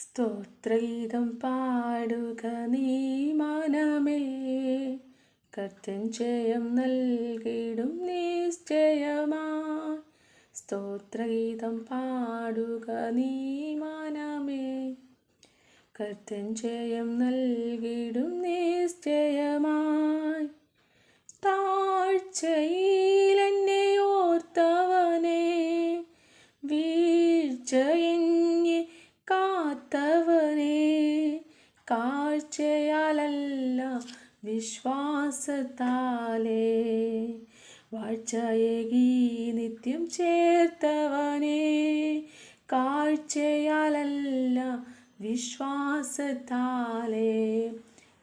സ്തോത്രഗീതം പാടുക നീ മനമേ, കർത്തൻ ജയം നൽകിടും നിശ്ചയമായി. സ്തോത്രഗീതം പാടുക നീ മനമേ, കർത്തൻ ജയം നൽകിടും നിശ്ചയമായി. താഴ്ചയിൽ എന്നെ ഓർത്തവനേ, വീഴ്ചയെന്നെ കാത്തവനേ, കാഴ്ചയാലല്ല വിശ്വാസത്താലേ, വാഴ്ചയേകി നിത്യം ചേർത്തവനേ, കാഴ്ചയാലല്ല വിശ്വാസത്താലേ,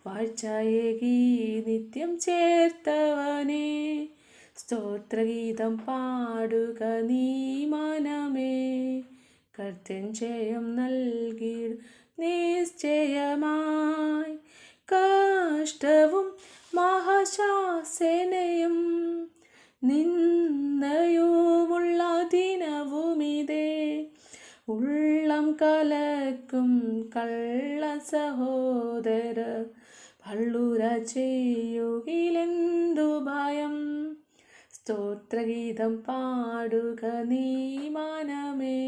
വാഴ്ചയേകി നിത്യം ചേർത്തവനേ. സ്തോത്രഗീതം പാടുക നീ മനമേ, കർത്തൻ ജയം നൽകിടും നിശ്ചയമായി. കഷ്ടവും മഹാശാസനയും നിന്ദയുമുള്ള ദിനവുമിതേ, ഉള്ളം കലക്കും കള്ള സഹോദര പള്ളുര ചെയ്യുകിലെന്തു ഭയം. സ്തോത്രഗീതം പാടുക നീ മനമേ,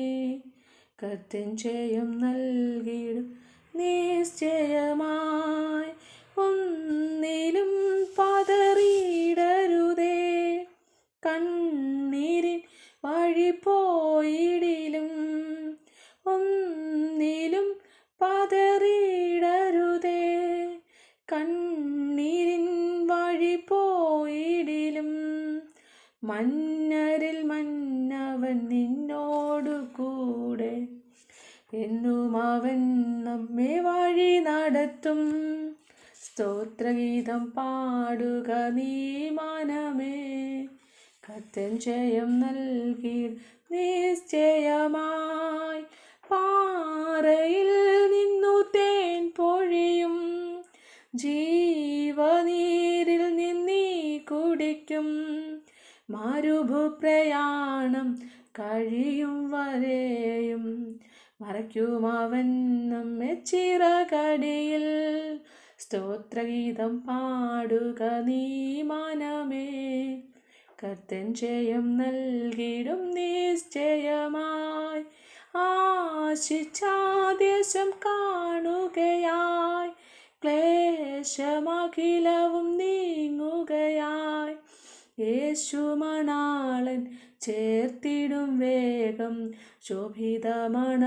കർത്തൻ ജയം നൽകിടും നിശ്ചയമായി. ഒന്നിലും പതറിയിടരുതേ, കണ്ണീരിൻ വഴി പോയിടിലും. ഒന്നിലും പതറിയിടരുതേ, കണ്ണീരിൻ വഴി പോയിടിലും. മന്നരിൽ മന്നവൻ നിന്നോടു കൂടെ, എന്നും അവൻ നമ്മെ വഴി നടത്തും. സ്തോത്രഗീതം പാടുക നീ മനമേ, കർത്തൻ ജയം നൽകിടും നിശ്ചയമായി. പാറയിൽ നിന്നു തേൻ പൊഴിയും, ജീവനീരിൽ നിന്നീ കുടിക്കും. മരുഭൂപ്രയാണം കഴിയും വരെയും മറയ്ക്കും അവൻ നമ്മെ ചിറകടിയിൽ. സ്തോത്രഗീതം പാടുക നീ മനമേ, കർത്തൻ ജയം നൽകിടും നിശ്ചയമായി. ആശിച്ച ദേശം കാണുകയായി, ക്ലേശമഖിലവും നീങ്ങുകയായി. യേശുമണാളൻ ചേർത്തിടും വേഗം ശോഭിതമണ